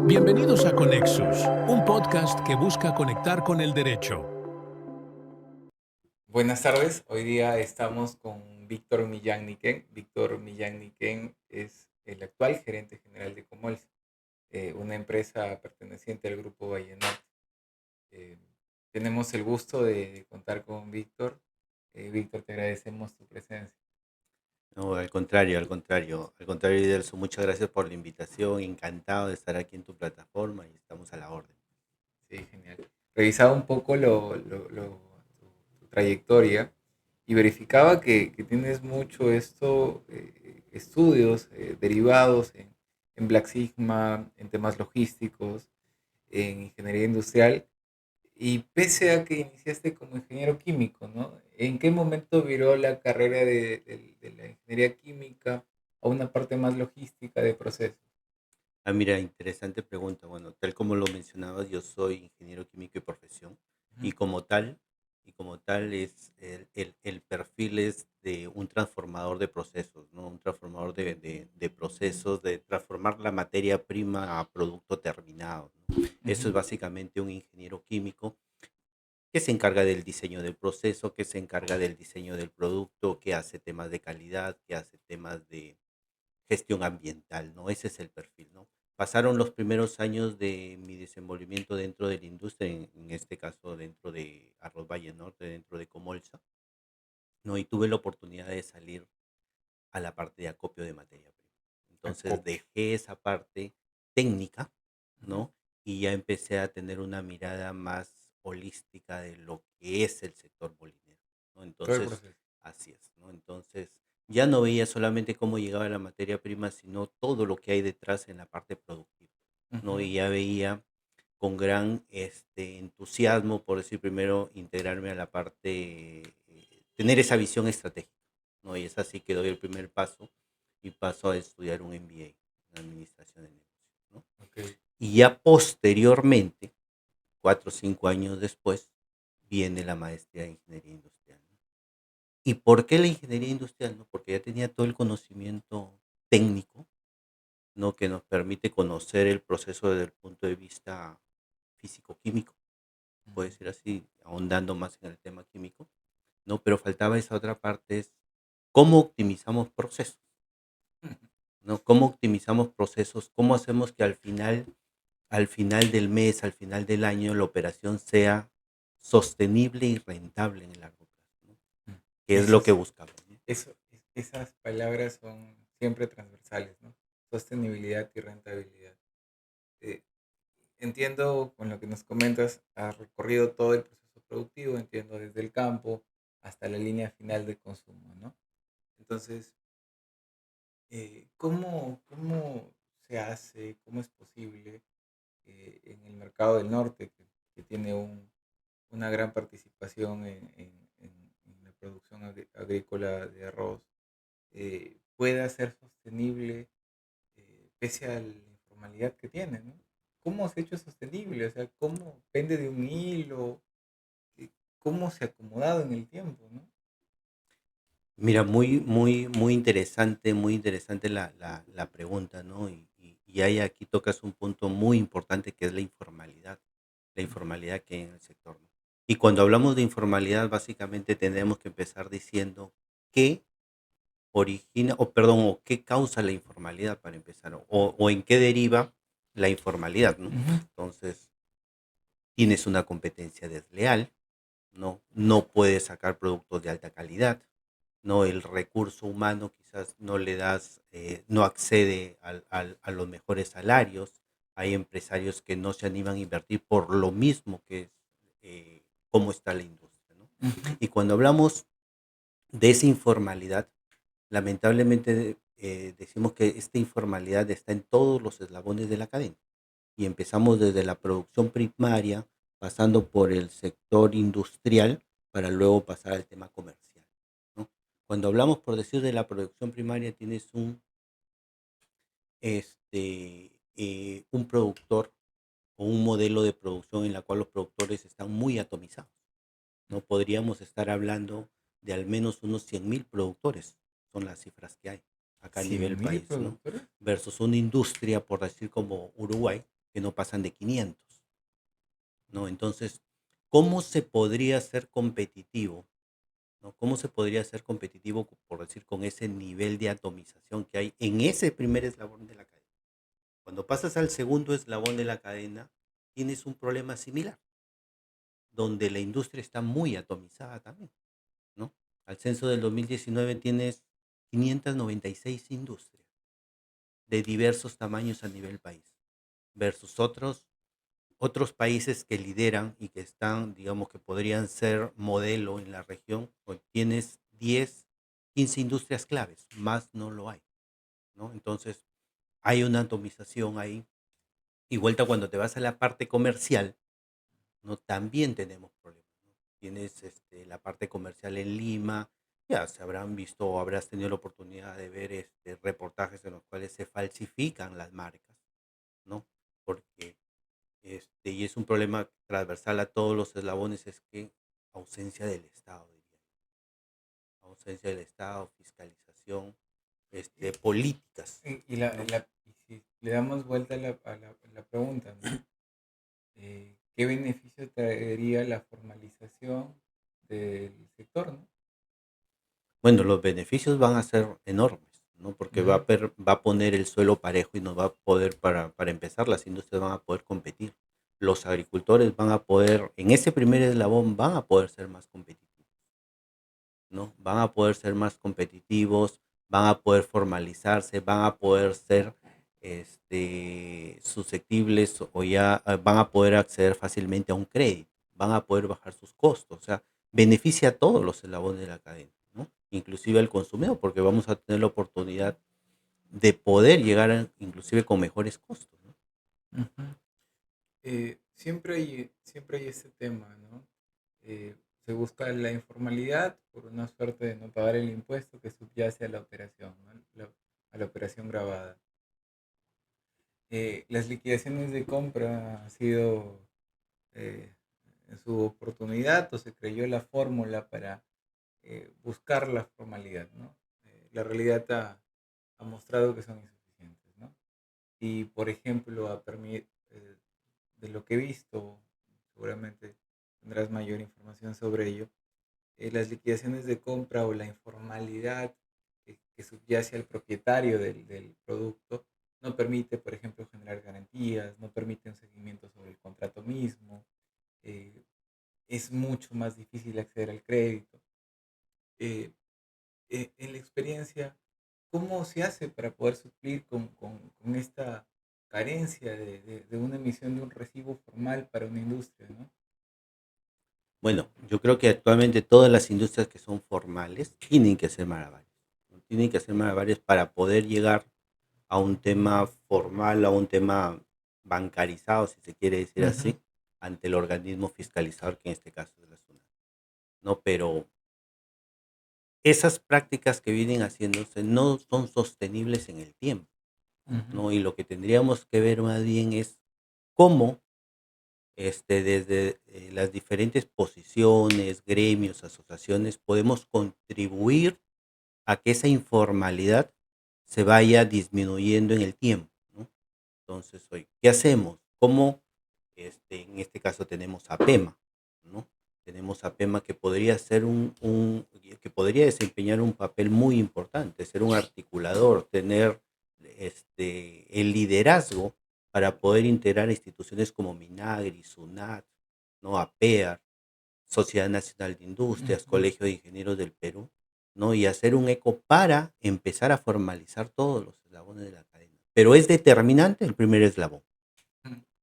Bienvenidos a Conexus, un podcast que busca conectar con el derecho. Buenas tardes, hoy día estamos con Víctor Millán Niquén. Víctor Millán Niquén es el actual gerente general de Comolsa, una empresa perteneciente al grupo Vallenor. Eh, Tenemos el gusto de contar con Víctor. Víctor, te agradecemos tu presencia. No, al contrario, Idelso, muchas gracias por la invitación, encantado de estar aquí en tu plataforma y estamos a la orden. Sí, genial. Revisaba un poco tu trayectoria y verificaba que tienes mucho estudios derivados en Black Sigma, en temas logísticos, en ingeniería industrial. Y pese a que iniciaste como ingeniero químico, ¿no? ¿En qué momento viró la carrera de la ingeniería química a una parte más logística de procesos? Mira, interesante pregunta. Bueno, tal como lo mencionabas, yo soy ingeniero químico de profesión Ujú, y como tal el perfil es de un transformador de procesos, ¿no? Un transformador de procesos, de transformar la materia prima a producto terminado, ¿no? Eso ujú, es básicamente un ingeniero químico que se encarga del diseño del proceso, que se encarga del diseño del producto, que hace temas de calidad, que hace temas de gestión ambiental, ¿no? Ese es el perfil, ¿no? Pasaron los primeros años de mi desenvolvimiento dentro de la industria, en este caso dentro de Arroz Valle Norte, dentro de Comolsa, ¿no? Y tuve la oportunidad de salir a la parte de acopio de materia prima. Entonces acopio. dejé esa parte técnica, Ujú. ¿no? Y ya empecé a tener una mirada más holística de lo que es el sector molinero, ¿no? Todo el Entonces, proceso. así es, ¿no? Entonces, ya no veía solamente cómo llegaba la materia prima, sino todo lo que hay detrás en la parte productiva, ¿no? Ujú. Y ya veía con gran entusiasmo, por decir primero, integrarme a la parte, tener esa visión estratégica, ¿no? Y es así que doy el primer paso y paso a estudiar un MBA en Administración de Negocios, ¿no? Ok. Y ya posteriormente, 4 o 5 años después, viene la maestría de Ingeniería Industrial, ¿no? ¿Y por qué la Ingeniería Industrial? ¿No? Porque ya tenía todo el conocimiento técnico, ¿no? Que nos permite conocer el proceso desde el punto de vista físico-químico, puede Ujú. ser así, ahondando más en el tema químico, ¿no? Pero faltaba esa otra parte, es cómo optimizamos procesos, ¿no? Cómo optimizamos procesos, cómo hacemos que al final del mes, al final del año, la operación sea sostenible y rentable en el largo plazo, ¿no? Mm. Que es Eso lo que es, buscamos, ¿no? esas palabras son siempre transversales, ¿no? Sostenibilidad y rentabilidad. Eh, Entiendo con lo que nos comentas, has recorrido todo el proceso productivo, entiendo desde el campo hasta la línea final de consumo, ¿no? Entonces, ¿cómo se hace, cómo es posible en el mercado del norte, que tiene una gran participación en la producción agrícola de arroz, pueda ser sostenible pese a la informalidad que tiene, ¿no? ¿Cómo se ha hecho sostenible? O sea, ¿cómo pende de un hilo? Eh, ¿Cómo se ha acomodado en el tiempo, ¿no? Mira, muy interesante la pregunta, ¿no? Y ahí aquí tocas un punto muy importante que es la Ujú. informalidad que hay en el sector, ¿no? Y cuando hablamos de informalidad, básicamente tenemos que empezar diciendo qué origina, o perdón, o qué causa la informalidad para empezar, o en qué deriva la informalidad, ¿no? Ujú. Entonces, tienes una competencia desleal, ¿no? No puedes sacar productos de alta calidad, ¿no? El recurso humano quizás no le das, no accede a los mejores salarios. Hay empresarios que no se animan a invertir por lo mismo que es cómo está la industria, ¿no? Ujú. Y cuando hablamos de esa informalidad, lamentablemente decimos que esta informalidad está en todos los eslabones de la cadena. Y empezamos desde la producción primaria, pasando por el sector industrial, para luego pasar al tema comercial, ¿no? Cuando hablamos, por decir, de la producción primaria, tienes un productor o un modelo de producción en la cual los productores están muy atomizados, ¿no? Podríamos estar hablando de al menos unos 100.000 productores, son las cifras que hay acá a ¿Cien nivel mil país, ¿no? productores? Versus una industria, por decir, como Uruguay, que no pasan de 500, ¿no? Entonces, ¿cómo se podría ser competitivo? ¿No? ¿Cómo se podría ser competitivo, por decir, con ese nivel de atomización que hay en ese primer eslabón de la cadena? Cuando pasas al segundo eslabón de la cadena, tienes un problema similar, donde la industria está muy atomizada también, ¿no? Al censo del 2019 tienes 596 industrias de diversos tamaños a nivel país, versus otros países que lideran y que están, digamos, que podrían ser modelo en la región. Hoy tienes 10, 15 industrias claves, más no lo hay, ¿no? Entonces, hay una atomización ahí. Y vuelta cuando te vas a la parte comercial, ¿no? También tenemos problemas, ¿no? Tienes la parte comercial en Lima, ya se habrán visto o habrás tenido la oportunidad de ver reportajes en los cuales se falsifican las marcas, ¿no? Porque, y es un problema transversal a todos los eslabones, es que ausencia del Estado, diría yo. Ausencia del Estado, fiscalización, políticas, ¿no? Y si le damos vuelta a la pregunta, ¿no? ¿Qué beneficio traería la formalización del sector, ¿no? Bueno, los beneficios van a ser enormes, ¿no? Porque Ujú. va a poner el suelo parejo y nos va a poder, para empezar, las industrias van a poder competir. Los agricultores van a poder, en ese primer eslabón, van a poder ser más competitivos, ¿no? Van a poder ser más competitivos, van a poder formalizarse, van a poder ser susceptibles o ya van a poder acceder fácilmente a un crédito, van a poder bajar sus costos, o sea, beneficia a todos los eslabones de la cadena, ¿no? Inclusive al consumidor, porque vamos a tener la oportunidad de poder llegar inclusive con mejores costos, ¿no? Ujú. Siempre hay ese tema, ¿no? Se busca la informalidad por una suerte de no pagar el impuesto que subyace a la operación, ¿no? A la operación grabada. Las liquidaciones de compra ha sido eh, en su oportunidad o se creyó la fórmula para buscar la formalidad, ¿no? La realidad ha mostrado que son insuficientes, ¿no? Y, por ejemplo, de lo que he visto, seguramente tendrás mayor información sobre ello, las liquidaciones de compra o la informalidad que subyace al propietario del producto no permite, por ejemplo, generar garantías, no permite un seguimiento sobre el contrato mismo, eh, es mucho más difícil acceder al crédito. Eh, en la experiencia, ¿cómo se hace para poder suplir con esta carencia de una emisión de un recibo formal para una industria, ¿no? Bueno, yo creo que actualmente todas las industrias que son formales tienen que ser malabares, ¿no? Tienen que hacer malabares para poder llegar a un tema formal, a un tema bancarizado, si se quiere decir Ujú, así, ante el organismo fiscalizador, que en este caso es la SUNAT, ¿no? Pero esas prácticas que vienen haciéndose no son sostenibles en el tiempo, ujú, ¿no? Y lo que tendríamos que ver más bien es cómo desde las diferentes posiciones, gremios, asociaciones, podemos contribuir a que esa informalidad se vaya disminuyendo en el tiempo, ¿no? Entonces, hoy, ¿qué hacemos? ¿Cómo, en este caso tenemos a PEMA, ¿no? Tenemos a PEMA que podría ser que podría desempeñar un papel muy importante, ser un articulador, tener el liderazgo para poder integrar instituciones como Minagri, SUNAT, ¿no? APEAR, Sociedad Nacional de Industrias, ujú. Colegio de Ingenieros del Perú, ¿no? Y hacer un eco para empezar a formalizar todos los eslabones de la cadena. Pero es determinante el primer eslabón,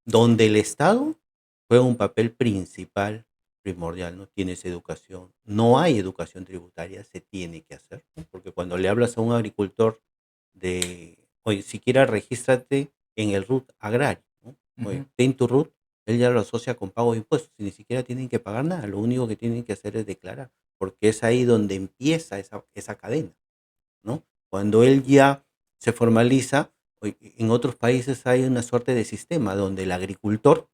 donde el Estado juega un papel principal, primordial, ¿no? Tienes educación, no hay educación tributaria, se tiene que hacer, ¿no? Porque cuando le hablas a un agricultor oye, siquiera regístrate en el RUT agrario, ¿no? Oye, Ujú. ten tu RUT, él ya lo asocia con pago de impuestos y ni siquiera tienen que pagar nada, lo único que tienen que hacer es declarar, porque es ahí donde empieza esa cadena, ¿no? Cuando él ya se formaliza, en otros países hay una suerte de sistema donde el agricultor,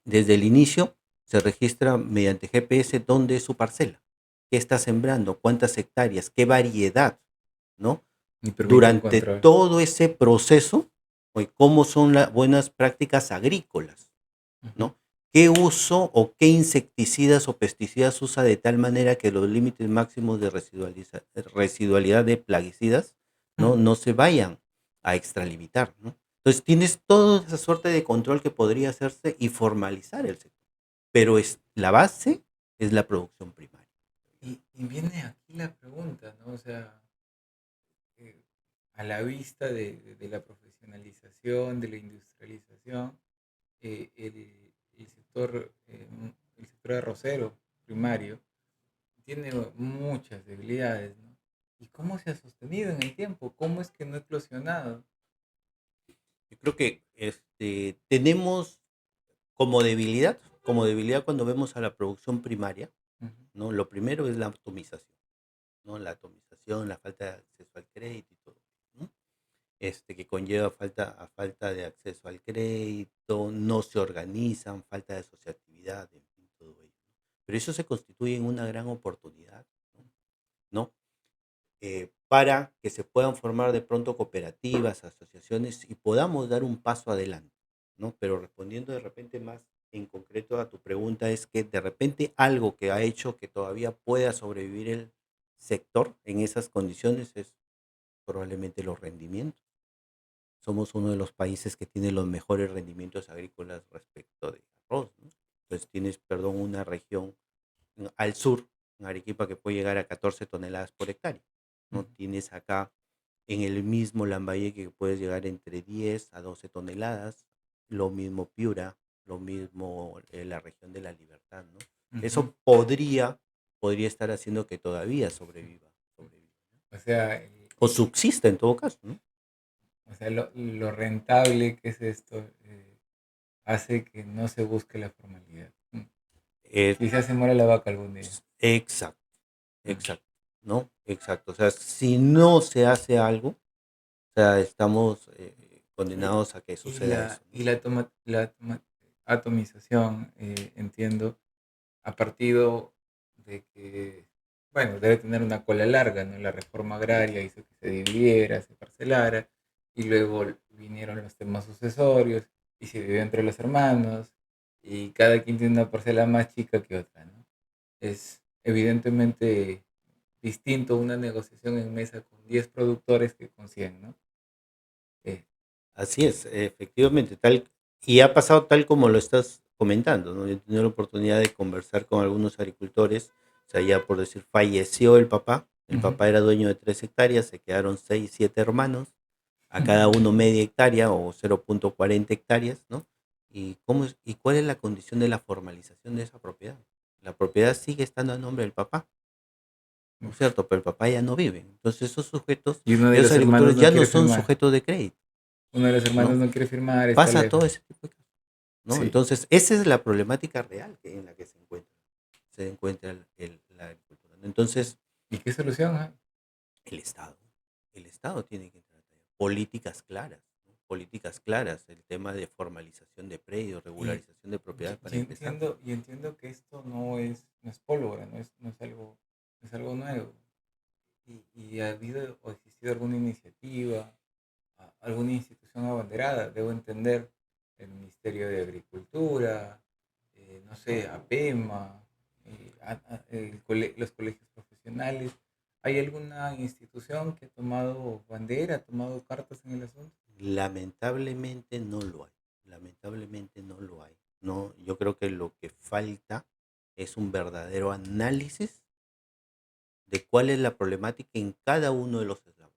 desde el inicio, se registra mediante GPS dónde es su parcela, qué está sembrando, cuántas hectáreas, qué variedad, ¿no? Y permite un Durante control. todo ese proceso, Oye, ¿cómo son las buenas prácticas agrícolas? Ujú. ¿No? ¿Qué uso o qué insecticidas o pesticidas usa de tal manera que los límites máximos de residualidad de plaguicidas, ¿no? Mm. no se vayan a extralimitar, ¿no? Entonces tienes toda esa suerte de control que podría hacerse y formalizar el sector. Pero la base es la producción primaria. Y viene aquí la pregunta, ¿no? O sea, eh, a la vista de la profesionalización, de la industrialización, el sector, el sector arrocero primario tiene muchas debilidades, ¿no? ¿Y cómo se ha sostenido en el tiempo? ¿Cómo es que no ha eclosionado? Yo creo que tenemos como debilidad cuando vemos a la producción primaria, Ujú, ¿no? Lo primero es la atomización, ¿no? La atomización, la falta de acceso al crédito y todo, ¿no? Que conlleva a falta de acceso al crédito, no se organizan, falta de asociatividad, en fin, todo ello. Pero eso se constituye en una gran oportunidad, ¿no? ¿No? Para que se puedan formar de pronto cooperativas, asociaciones y podamos dar un paso adelante, ¿no? Pero respondiendo de repente más en concreto a tu pregunta, es que de repente algo que ha hecho que todavía pueda sobrevivir el sector en esas condiciones es probablemente los rendimientos. Somos uno de los países que tiene los mejores rendimientos agrícolas respecto de arroz, ¿no? Entonces tienes, perdón, una región al sur, en Arequipa, que puede llegar a 14 toneladas por hectárea, ujú. ¿no? Tienes acá en el mismo Lambayeque que puedes llegar entre 10 a 12 toneladas, lo mismo Piura, lo mismo la región de la Libertad, ¿no? Ujú. Eso podría estar haciendo que todavía sobreviva, ¿no? O sea, O subsista en todo caso, ¿no? lo rentable que es esto hace que no se busque la formalidad. Es, Quizás se muera la vaca algún día. exacto, Mm. exacto, ¿no? Exacto. O sea, si no se hace algo, o sea, estamos Y, condenados a que y suceda la, eso, ¿no? y la, atomización, entiendo, a partido de que, bueno, debe tener una cola larga, ¿no? La reforma agraria hizo que se dividiera, se parcelara, y luego vinieron los temas sucesorios, y se dividió entre los hermanos, y cada quien tiene una parcela más chica que otra, ¿no? Es evidentemente distinto una negociación en mesa con 10 productores que con 100, ¿no? Eh, Así es, efectivamente, y ha pasado tal como lo estás comentando, ¿no? Yo he tenido la oportunidad de conversar con algunos agricultores, o sea, ya por decir, falleció el ujú. papá era dueño de 3 hectáreas, se quedaron 6, 7 hermanos, a cada uno media hectárea o 0,40 hectáreas, ¿no? ¿Y cuál es la condición de la formalización de esa propiedad? La propiedad sigue estando a nombre del papá, ¿no es cierto? Pero el papá ya no vive. Entonces esos sujetos, Y uno de esos los hermanos agricultores no ya no quiere son firmar. sujetos de crédito, Uno de los hermanos ¿no? no quiere firmar, está Pasa lejos. todo ese tipo de cosas, ¿no? Sí. Entonces, esa es la problemática real en la que se encuentra la agricultura, ¿no? Entonces, ¿Y qué solución hay? el Estado, el Estado tiene que entrar ahí. Políticas claras, ¿no? Políticas claras, el tema de formalización de predios, Y, regularización de propiedades para y empezar. entiendo que esto no es pólvora, no es algo nuevo. Y ha habido o existido alguna iniciativa, alguna institución abanderada, debo entender, el Ministerio de Agricultura, no sé, APEMA, los colegios profesionales. ¿Hay alguna institución que ha tomado bandera, ha tomado cartas en el asunto? Lamentablemente no lo hay, lamentablemente no lo hay. No, yo creo que lo que falta es un verdadero análisis de cuál es la problemática en cada uno de los eslabones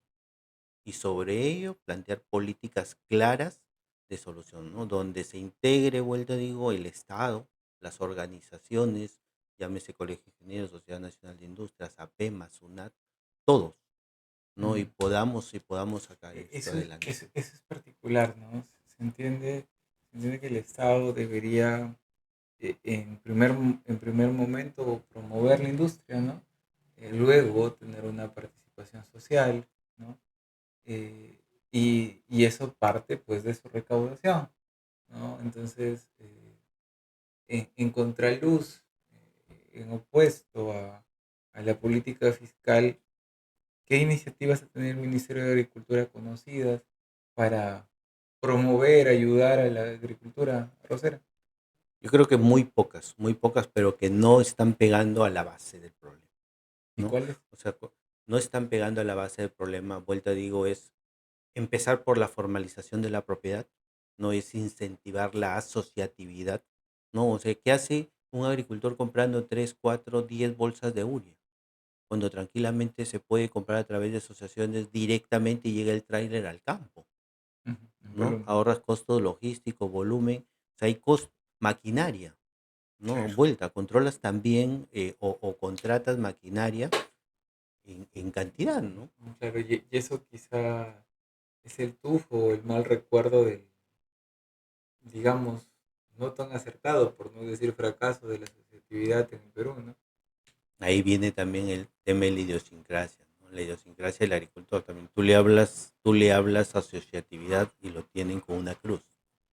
y sobre ello plantear políticas claras de solución, ¿no? Donde se integre, vuelta digo, el Estado, las organizaciones, llámese Colegio de Ingenieros, Sociedad Nacional de Industrias, APEMA, SUNAT, todos, ¿no? Y Mm. podamos sacar esto Eso, adelante. eso es particular, ¿no? Se entiende que el Estado debería, en primer momento, promover la industria, ¿no? Luego tener una participación social, ¿no? Y eso parte, pues, de su recaudación, ¿no? Entonces, en contraluz, en opuesto a la política fiscal, ¿qué iniciativas ha tenido el Ministerio de Agricultura conocidas para promover, ayudar a la agricultura arrocera. Yo creo que muy pocas, pero que no están pegando a la base del problema, ¿Y ¿no? cuáles? O sea, no están pegando a la base del problema. Vuelta digo, es empezar por la formalización de la propiedad, no es incentivar la asociatividad, ¿no? O sea, ¿qué hace un agricultor comprando 3, 4, 10 bolsas de urea? Cuando tranquilamente se puede comprar a través de asociaciones directamente y llega el tráiler al campo, Ujú, en ¿no? volumen. Ahorras costos logísticos, volumen, o sea, hay costo, maquinaria, ¿no? Claro. Vuelta, controlas también o contratas maquinaria en cantidad, ¿no? Claro, y eso quizá es el tufo o el mal recuerdo del, digamos, no tan acertado, por no decir fracaso de la asociatividad en el Perú, ¿no? Ahí viene también el tema de la idiosincrasia, ¿no? La idiosincrasia del agricultor también. Tú le hablas asociatividad y lo tienen con una cruz.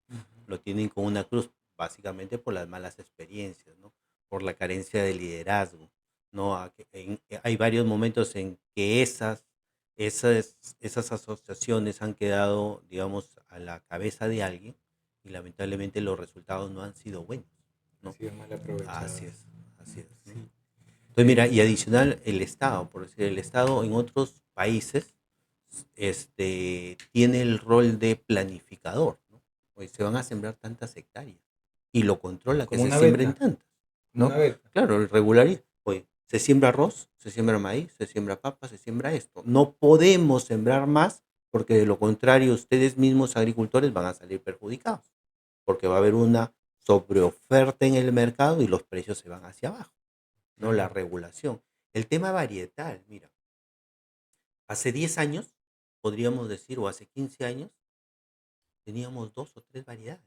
Ujú. Lo tienen con una cruz, básicamente por las malas experiencias, ¿no? Por la carencia de liderazgo, ¿no? Hay varios momentos en que esas asociaciones han quedado, digamos, a la cabeza de alguien y lamentablemente los resultados no han sido buenos, Han ¿no? sido mal Así aprovechadas. es, así es, ¿no? Sí. Entonces, mira, y adicional el Estado, por decir, el Estado en otros países tiene el rol de planificador, ¿no? Pues se van a sembrar tantas hectáreas y lo controla que Como se una siembren beta, tantas, como una ¿no? beta. Claro, el regularidad. Oye, se siembra arroz, se siembra maíz, se siembra papa, se siembra esto. No podemos sembrar más porque de lo contrario ustedes mismos agricultores van a salir perjudicados porque va a haber una sobreoferta en el mercado y los precios se van hacia abajo, ¿no? La Claro. regulación. El tema varietal, mira, hace 10 años, podríamos decir, o hace 15 años, teníamos 2 o 3 variedades,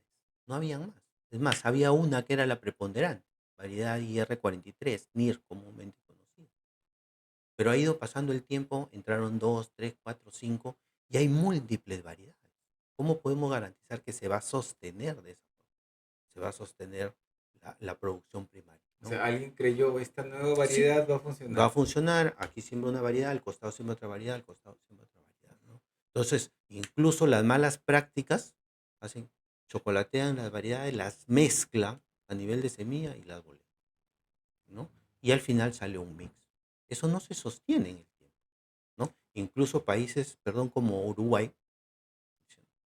no habían más. Es más, había una que era la preponderante, variedad IR43, NIR comúnmente conocida. Pero ha ido pasando el tiempo, entraron 2, 3, 4, 5 y hay múltiples variedades. ¿Cómo podemos garantizar que se va a sostener de esa forma? Se va a sostener la producción primaria, O ¿no? sea, alguien creyó, esta nueva Sí, variedad va a va a funcionar. funcionar, aquí siembra una variedad, al costado siembra otra variedad, al costado siembra otra variedad, ¿no? Entonces, incluso las malas prácticas hacen, chocolatean las variedades, las mezclan a nivel de semilla y las bolean, ¿no? Y al final sale un mix. Eso no se sostiene en el tiempo, ¿no? Incluso países, perdón, como Uruguay,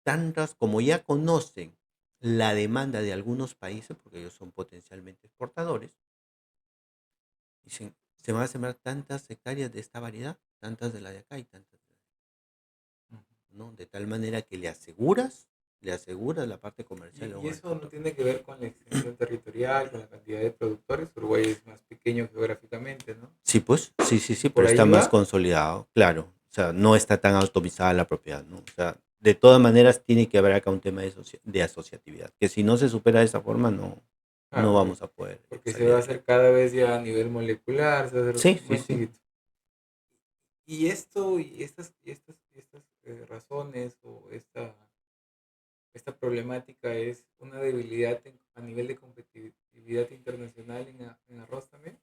tantas como ya conocen la demanda de algunos países, porque ellos son potencialmente exportadores, dicen, se van a sembrar tantas hectáreas de esta variedad, tantas de la de acá y tantas de la de Ujú. acá, ¿no? De tal manera que le aseguras la parte comercial a Y un eso no agricultor. tiene que ver con la extensión territorial, con la cantidad de productores. Uruguay es más pequeño geográficamente, ¿no? Sí, pues, sí, ¿Por pero está ahí más va? consolidado, claro. O sea, no está tan atomizada la propiedad, ¿no? O sea, de todas maneras tiene que haber acá un tema de asociatividad, que si no se supera de esa forma, no Ah, vamos a poder porque se salir va a hacer adelante. cada vez ya a nivel molecular, se va a hacer Sí, sí, más sí. chiquito. Y esto, y estas razones o esta problemática es una debilidad a nivel de competitividad internacional en arroz también.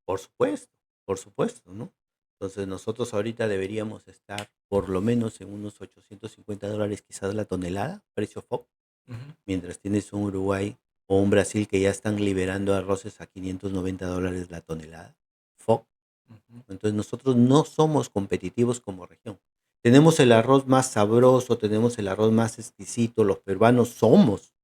Por supuesto, ¿no? Entonces nosotros ahorita deberíamos estar por lo menos en unos $850 quizás la tonelada, precio FOB, Ujú, mientras tienes un Uruguay o un Brasil que ya están liberando arroces a $590 la tonelada, FOB. ujú. Entonces nosotros no somos competitivos como región. Tenemos el arroz más sabroso, tenemos el arroz más exquisito, los peruanos somos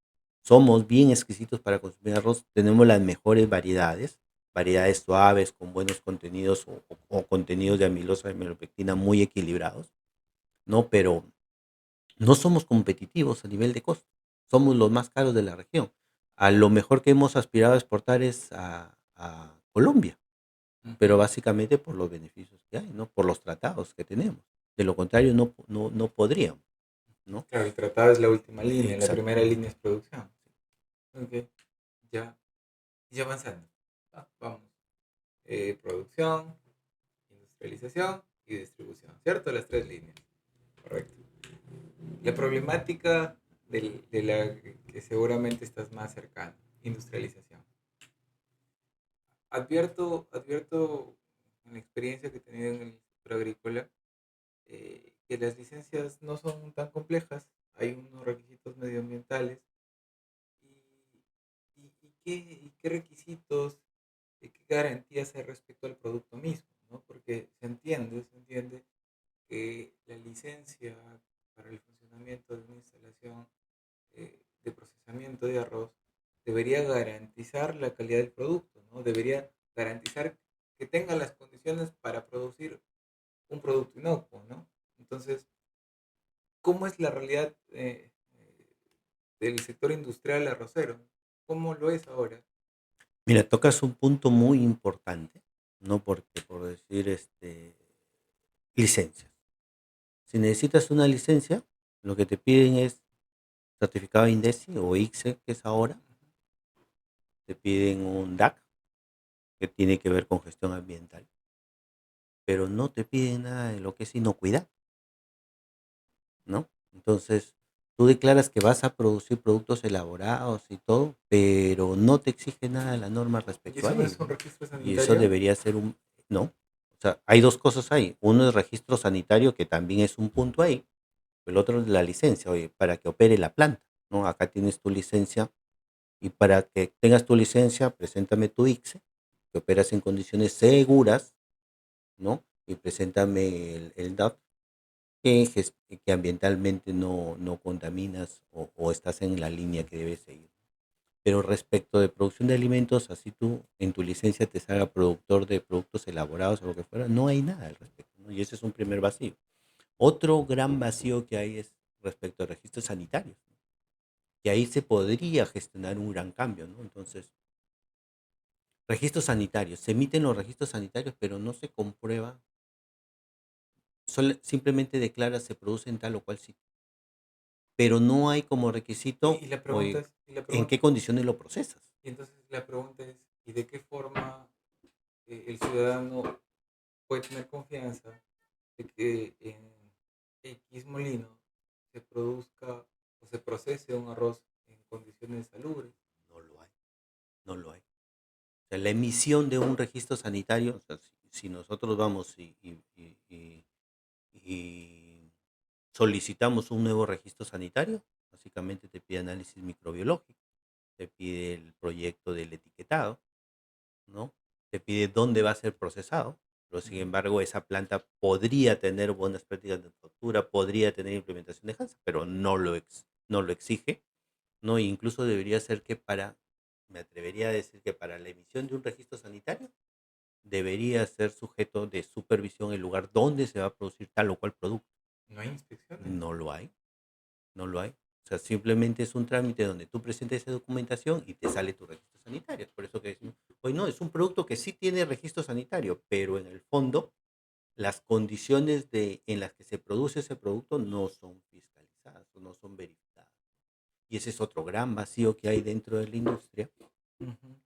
bien exquisitos para consumir arroz, tenemos las mejores variedades, variedades suaves con buenos contenidos o contenidos de amilosa y melopectina muy equilibrados, ¿no? Pero no somos competitivos a nivel de costo, somos los más caros de la región. A lo mejor que hemos aspirado a exportar es a Colombia, pero Ujú. básicamente por los beneficios que hay, ¿no? Por los tratados que tenemos. De lo contrario, no podríamos, ¿no? Claro, el tratado es la última línea, la primera Exactamente. línea es producción. Ok, ya, ya avanzando. Vamos. Producción, industrialización y distribución, ¿cierto? Las tres líneas, correcto. La problemática de la que seguramente estás más cercano, industrialización. Advierto en la experiencia que he tenido en el sector agrícola que las licencias no son tan complejas. hay unos requisitos medioambientales y qué requisitos, qué garantías hay respecto al producto mismo, ¿no? Porque se entiende que la licencia para el funcionamiento de una instalación de procesamiento de arroz debería garantizar la calidad del producto, ¿no? Debería garantizar que tenga las condiciones para producir un producto inocuo, ¿no? Entonces, ¿cómo es la realidad del sector industrial arrocero? ¿Cómo lo es ahora? Mira, tocas un punto muy importante, ¿no? Porque por decir, licencias. Si necesitas una licencia, lo que te piden es certificado de INDECI o ICSE, que es ahora. Te piden un DAC, que tiene que ver con gestión ambiental, pero no te piden nada de lo que es inocuidad, ¿no? Entonces, tú declaras que vas a producir productos elaborados y todo, pero no te exige nada de la norma ¿Y respecto a eso no es ello, un ¿no? registro Y eso sanitario? debería ser no. O sea, hay dos cosas ahí. Uno es registro sanitario, que también es un punto ahí. El otro es la licencia, oye, para que opere la planta, ¿no? Acá tienes tu licencia y para que tengas tu licencia, preséntame tu ICSE, que operas en condiciones seguras, ¿no? Y preséntame el DAP, que ambientalmente no contaminas o estás en la línea que debes seguir. Pero respecto de producción de alimentos, así tú en tu licencia te salga productor de productos elaborados o lo que fuera, no hay nada al respecto, ¿no? Y ese es un primer vacío. Otro gran vacío que hay es respecto a registros sanitarios, ¿no? Que ahí se podría gestionar un gran cambio, ¿no? Entonces, registros sanitarios, se emiten los registros sanitarios, pero no se comprueba, simplemente declara se produce en tal o cual sitio, pero no hay como Y, requisito y la pregunta oye, es, y la en pregunta, qué condiciones lo procesas. y entonces la pregunta es, ¿y de qué forma el ciudadano puede tener confianza de que en X molino se produzca o se procese un arroz en condiciones salubres? No lo hay, no lo hay. O sea, la emisión de un registro sanitario, o sea, si nosotros vamos y solicitamos un nuevo registro sanitario, básicamente te pide análisis microbiológico, te pide el proyecto del etiquetado, ¿no? Te pide dónde va a ser procesado, pero sin Ujú. embargo esa planta podría tener buenas prácticas de factura, podría tener implementación de HACCP, pero no lo exige, ¿no? E incluso debería ser que me atrevería a decir que para la emisión de un registro sanitario, debería ser sujeto de supervisión el lugar donde se va a producir tal o cual producto. No hay inspecciones. No lo hay, no lo hay. O sea, simplemente es un trámite donde tú presentas esa documentación y te sale tu registro sanitario. Es por eso que decimos, hoy no, es un producto que sí tiene registro sanitario, pero en el fondo las condiciones en las que se produce ese producto no son fiscalizadas o no son verificadas. Y ese es otro gran vacío que hay dentro de la industria, Ujú.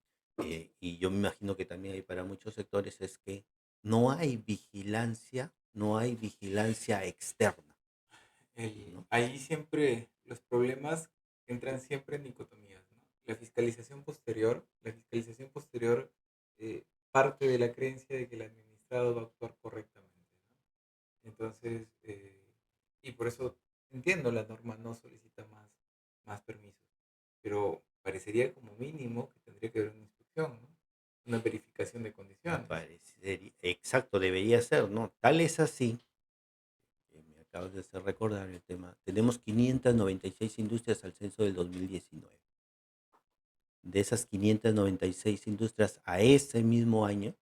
y yo me imagino que también hay para muchos sectores, es que no hay vigilancia externa, ¿no? Ahí siempre los problemas entran siempre en dicotomías, ¿no? La fiscalización posterior parte de la creencia de que el administrado va a actuar correctamente, ¿no? Entonces, y por eso entiendo, la norma no solicita más permisos, pero parecería como mínimo que tendría que haber una inspección, ¿no? Una verificación de condiciones. Exacto, debería ser, ¿no? Tal es así, que me acabas de hacer recordar el tema. Tenemos 596 industrias al censo del 2019. De esas 596 industrias a ese mismo año,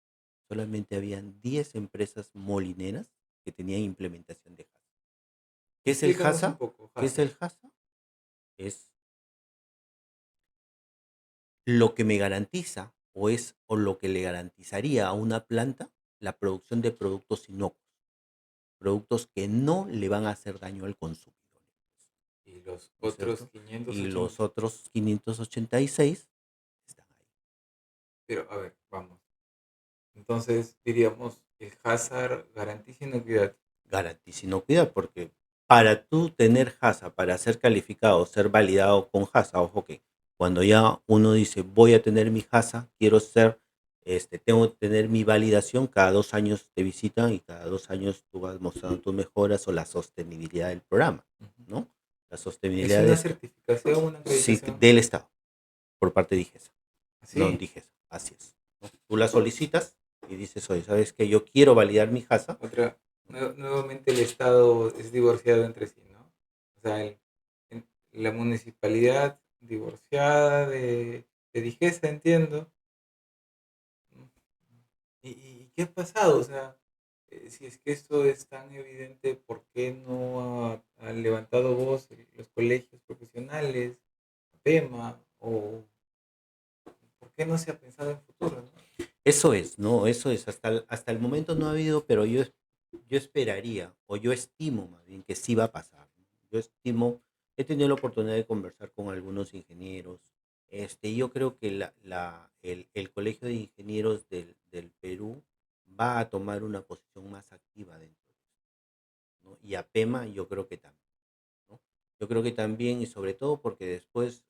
solamente habían 10 empresas molineras que tenían implementación de HACCP. ¿Qué es el Explícanos un HACCP? poco, ¿Qué es Hazard. el HACCP? Es lo que me garantiza o lo que le garantizaría a una planta la producción de productos inocuos, productos que no le van a hacer daño al consumidor, Y los ¿no es otros cierto? Y 580. los otros 586 están ahí. Pero, a ver, vamos. Entonces, diríamos, el hazard garantiza inocuidad. Garantiza inocuidad, porque para tú tener HACCP, para ser calificado, ser validado con HACCP, ojo que cuando ya uno dice voy a tener mi HACCP, tengo que tener mi validación, cada 2 años te visitan y cada 2 años tú vas mostrando tus mejoras o la sostenibilidad del programa, Ujú. ¿no? La ¿Es sostenibilidad una es certificación, una sí, acreditación? del Estado, por parte de DIGESA. No, Sí, DIGESA, así es, ¿no? Tú la solicitas y dices, oye, ¿sabes qué? Yo quiero validar mi JASA. otra. Nuevamente el Estado es divorciado entre sí, ¿no? O sea, la municipalidad divorciada de Digesa, entiendo. ¿Y qué ha pasado? O sea, si es que esto es tan evidente, ¿por qué no han levantado voz los colegios profesionales, PEMA, o por qué no se ha pensado en futuro, ¿no? Eso es, ¿no? Eso es. Hasta el momento no ha habido, pero yo esperaría, o yo estimo más bien que sí va a pasar, ¿no? Yo estimo, he tenido la oportunidad de conversar con algunos ingenieros. Yo creo que el Colegio de Ingenieros del Perú va a tomar una posición más activa dentro de esto, ¿no? Y APEMA yo creo que también, ¿no? Yo creo que también, y sobre todo porque después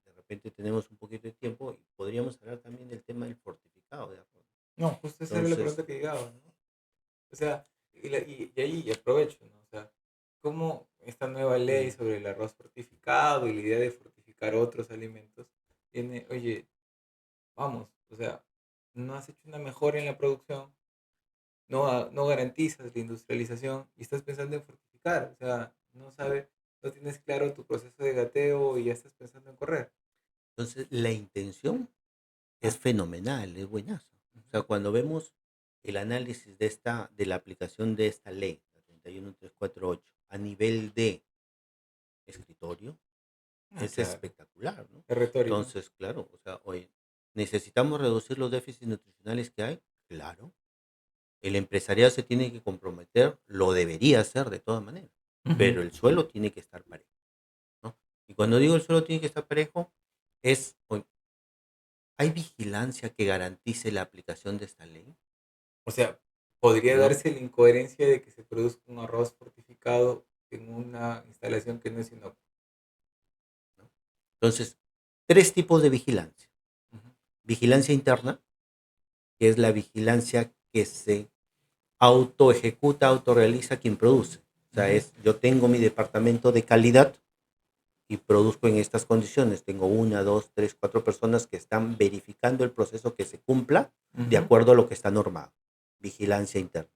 de repente tenemos un poquito de tiempo y podríamos hablar también del tema del fortificado, ¿de acuerdo? No, justo esa era la Entonces, pregunta que llegaba, ¿no? O sea, y ahí aprovecho, ¿no? O sea, ¿cómo esta nueva ley mm, sobre el arroz fortificado y la idea de fortificar otros alimentos tiene, oye, vamos, o sea, no has hecho una mejora en la producción, no garantizas la industrialización y estás pensando en fortificar, o sea, no tienes claro tu proceso de gateo y ya estás pensando en correr. entonces la intención es Ah, fenomenal, es buenazo. O sea, ujú. cuando vemos el análisis de la aplicación de esta ley, la 31348, a nivel de escritorio, Ah, es claro, espectacular, ¿no? es retórico. Entonces, claro, o sea, oye, ¿necesitamos reducir los déficits nutricionales que hay? Claro. El empresariado se tiene que comprometer, lo debería hacer de todas maneras, Ujú. pero el suelo tiene que estar parejo, ¿no? Y cuando digo el suelo tiene que estar parejo, oye, ¿hay vigilancia que garantice la aplicación de esta ley? O sea, podría ¿No? darse la incoherencia de que se produzca un arroz fortificado en una instalación que no es inocua. ¿No? Entonces, tres tipos de vigilancia. Ujú, Vigilancia interna, que es la vigilancia que se autoejecuta, autorrealiza quien produce. O sea, ujú, yo tengo mi departamento de calidad y produzco en estas condiciones. Tengo una, dos, tres, cuatro personas que están verificando el proceso que se cumpla de ujú. acuerdo a lo que está normado. Vigilancia interna.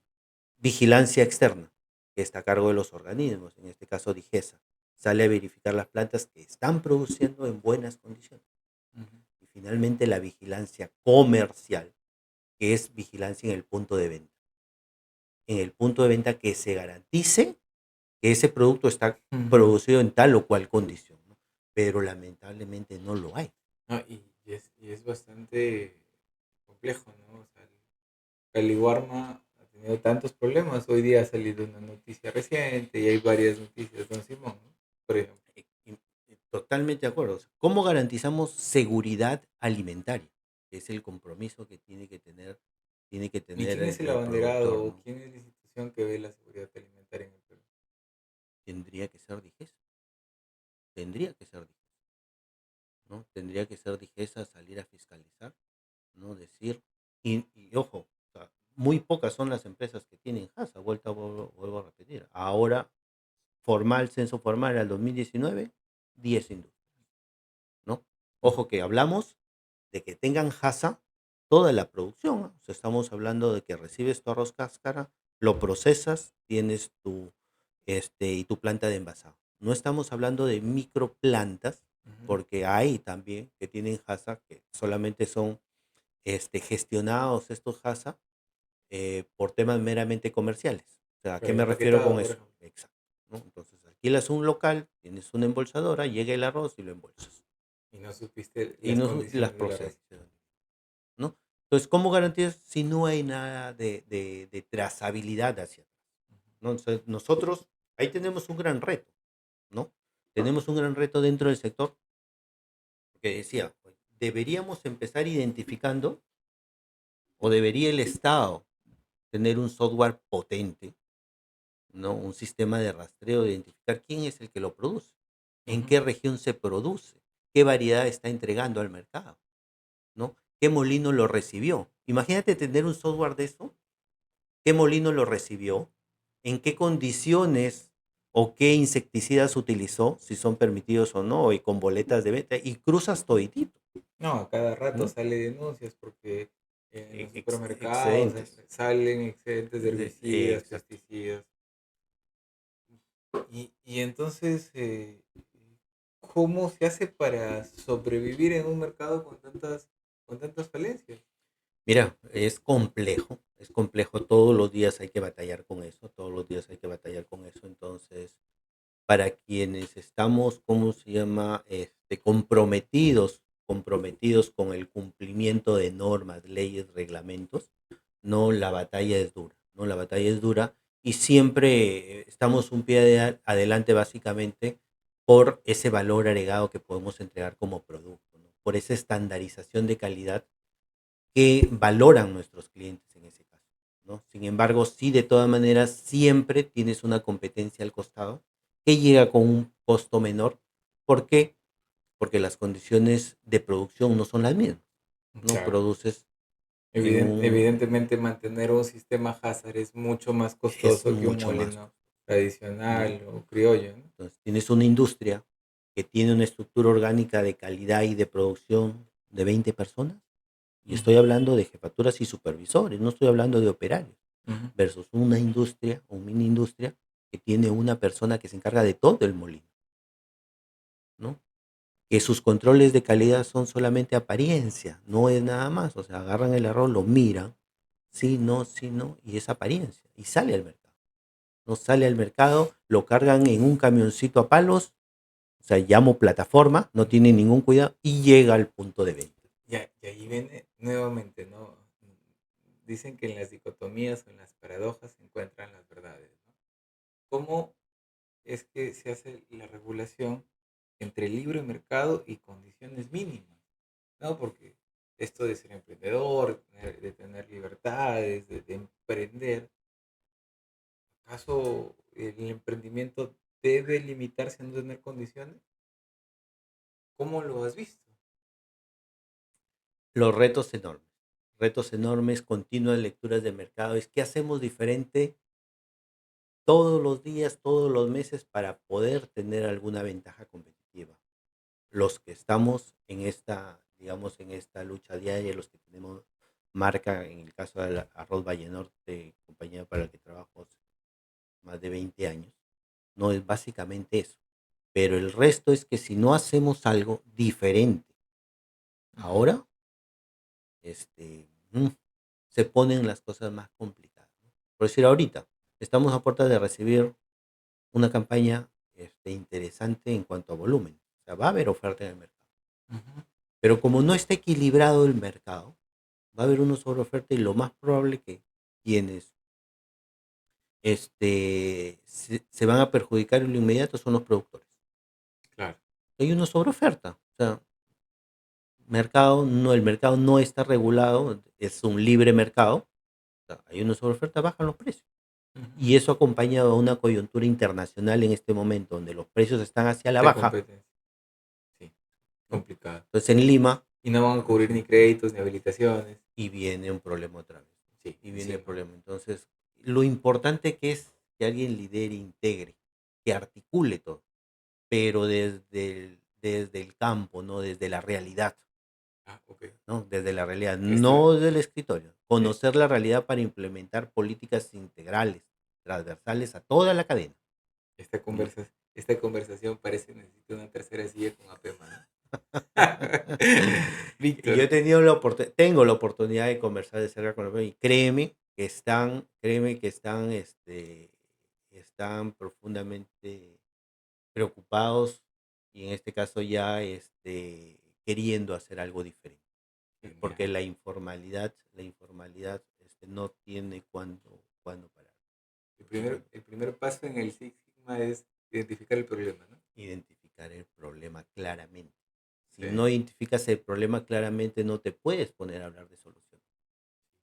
Vigilancia externa, que está a cargo de los organismos, en este caso DIGESA. Sale a verificar las plantas que están produciendo en buenas condiciones. Ujú. Y finalmente la vigilancia comercial, que es vigilancia en el punto de venta. En el punto de venta que se garantice que ese producto está Ujú. producido en tal o cual condición, ¿no? Pero lamentablemente no lo hay. No, y es bastante complejo, ¿no? O sea, el Caliwarma ha tenido tantos problemas. Hoy día ha salido una noticia reciente y hay varias noticias, don Simón, ¿no? Por ejemplo. Totalmente de acuerdo. O sea, ¿cómo garantizamos seguridad alimentaria? Que es el compromiso que tiene que ¿Y tener quién es el el productor, abanderado o ¿no? quién es la institución que ve la seguridad alimentaria en el Perú? Tendría que ser DIGESA, tendría que ser DIGESA, ¿no? Tendría que ser DIGESA salir a fiscalizar, ¿no? Decir, y ojo, o sea, muy pocas son las empresas que tienen JASA, vuelvo a repetir. Ahora, censo formal al 2019, 10 industrias, ¿no? Ujú. Ojo que hablamos de que tengan JASA toda la producción, ¿no? O sea, estamos hablando de que recibes tu arroz cáscara, lo procesas, tienes y tu planta de envasado. No estamos hablando de microplantas, Ujú. porque hay también que tienen JASA que solamente son gestionados estos JASA por temas meramente comerciales. O sea, ¿a qué Claro, me refiero empaquetado, con por eso? ejemplo. Exacto, ¿no? Entonces, alquilas un local, tienes una embolsadora, llega el arroz y lo embolsas. Y no supiste Y las no las condiciones del arroz. procedes, ¿no? Entonces, ¿cómo garantizas si no hay nada de trazabilidad hacia atrás? ¿No? Entonces, nosotros ahí tenemos un gran reto, ¿no? Tenemos un gran reto dentro del sector, porque decía, pues, deberíamos empezar identificando o debería el Estado tener un software potente, ¿no? Un sistema de rastreo, de identificar quién es el que lo produce, en Ujú. qué región se produce, qué variedad está entregando al mercado, ¿no? ¿Qué molino lo recibió? Imagínate tener un software de eso. ¿Qué molino lo recibió? ¿En qué condiciones o qué insecticidas utilizó, si son permitidos o no, y con boletas de venta, y cruzas toditito. No, a cada rato ¿Mm? sale denuncias porque en los supermercados Excedentes. salen excedentes de herbicidas, Exacto. pesticidas. Y entonces, ¿cómo se hace para sobrevivir en un mercado con tantas falencias? Mira, es complejo, todos los días hay que batallar con eso, todos los días hay que batallar con eso, entonces, para quienes estamos, ¿cómo se llama? Comprometidos con el cumplimiento de normas, leyes, reglamentos, no, la batalla es dura, ¿no? La batalla es dura y siempre estamos un pie adelante básicamente por ese valor agregado que podemos entregar como producto, ¿no? Por esa estandarización de calidad que valoran nuestros clientes en ese caso, ¿no? Sin embargo, sí, de todas maneras, siempre tienes una competencia al costado que llega con un costo menor. ¿Por qué? Porque las condiciones de producción no son las mismas, ¿no? Claro. Produces en un... Evidentemente mantener un sistema Hazard es mucho más es costoso que un mucho más molino costoso, ¿no? tradicional o criollo, ¿no? Entonces, tienes una industria que tiene una estructura orgánica de calidad y de producción de 20 personas, y estoy Ujú, hablando de jefaturas y supervisores, no estoy hablando de operarios, ujú. versus una industria o mini industria que tiene una persona que se encarga de todo el molino, ¿no? Que sus controles de calidad son solamente apariencia, no es nada más. O sea, agarran el arroz, lo miran, sí, no, y es apariencia, y sale al mercado. No sale al mercado, lo cargan en un camioncito a palos, o sea, llamo plataforma, no tiene ningún cuidado, y llega al punto de venta. Y ahí viene nuevamente, ¿no? Dicen que en las dicotomías o en las paradojas se encuentran las verdades, ¿no? ¿Cómo es que se hace la regulación entre libre mercado y condiciones mínimas? ¿No? Porque esto de ser emprendedor, de tener libertades, de emprender, ¿acaso el emprendimiento debe limitarse a no tener condiciones? ¿Cómo lo has visto? Los retos enormes, continuas lecturas de mercado, es qué hacemos diferente todos los días, todos los meses para poder tener alguna ventaja competitiva. Los que estamos en esta, digamos, en esta lucha diaria, los que tenemos marca, en el caso del Arroz Valle Norte, compañía para la que trabajo hace más de 20 años, no es básicamente eso. Pero el resto es que si no hacemos algo diferente Ujú. ahora, se ponen las cosas más complicadas, ¿no? Por decir, ahorita estamos a puerta de recibir una campaña interesante en cuanto a volumen. O sea, va a haber oferta en el mercado. Ujú. Pero como no está equilibrado el mercado, va a haber una sobreoferta y lo más probable que quienes se van a perjudicar en lo inmediato son los productores. Claro. Hay una sobreoferta. O sea, el mercado no está regulado, es un libre mercado. O sea, hay una sobreoferta, bajan los precios. Ujú. Y eso acompañado a una coyuntura internacional en este momento, donde los precios están hacia la De baja, competencia. Sí, ¿no? complicado. Entonces en Lima, Y no van a cubrir ni créditos ni habilitaciones. y viene un problema otra vez. Sí, Y viene el encima. problema. Entonces, lo importante que es que alguien lidere, integre, que articule todo, pero desde el campo, ¿no? Desde la realidad, Ah, ok. ¿no? Desde la realidad, Esta, no del escritorio. es- Conocer la realidad para implementar políticas integrales, transversales a toda la cadena, ¿no? esta conversación parece necesita una tercera silla con Apema, ¿no? Y yo he Víctor, tenido tengo la oportunidad de conversar de cerca con ellos y créeme que están profundamente preocupados y en este caso ya queriendo hacer algo diferente, porque genial. la informalidad no tiene cuándo parar. ¿No? El primer paso en el Six Sigma es identificar el problema, ¿no? Identificar el problema claramente. Si Sí. no identificas el problema claramente, no te puedes poner a hablar de soluciones,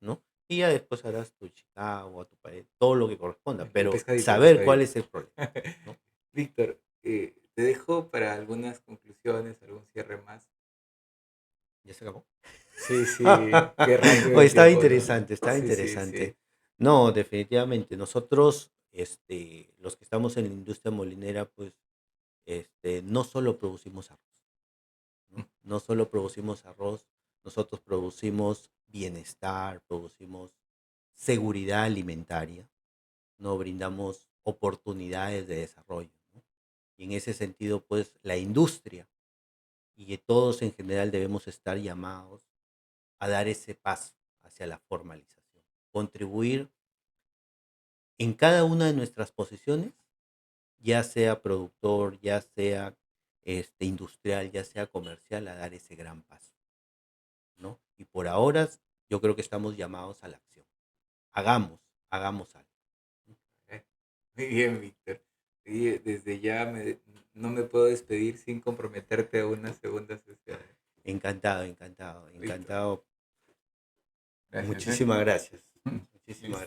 ¿no? Y ya después harás tu Chicago, a tu pared, todo lo que corresponda, El pero pescadito, el saber cuál pescadito. es el problema, ¿no? Víctor, te dejo para algunas conclusiones, algún cierre más. ¿Ya se acabó? Sí, sí, qué rápido Oye, el tiempo, ¿no? estaba Sí, sí, sí. interesante. No, definitivamente, nosotros, los que estamos en la industria molinera, pues no solo producimos arroz, ¿no? No solo producimos arroz, nosotros producimos bienestar, producimos seguridad alimentaria, no brindamos oportunidades de desarrollo, ¿no? Y en ese sentido, pues la industria y que todos en general debemos estar llamados a dar ese paso hacia la formalización, contribuir en cada una de nuestras posiciones, ya sea productor, ya sea industrial, ya sea comercial, a dar ese gran paso, ¿no? Y por ahora yo creo que estamos llamados a la acción. Hagamos algo. Eh, Muy bien, Víctor. Sí, desde ya no me puedo despedir sin comprometerte a una segunda sesión. Encantado, encantado, Listo. encantado. Gracias, ¿eh? Muchísimas gracias. Muchísimas Listo. gracias.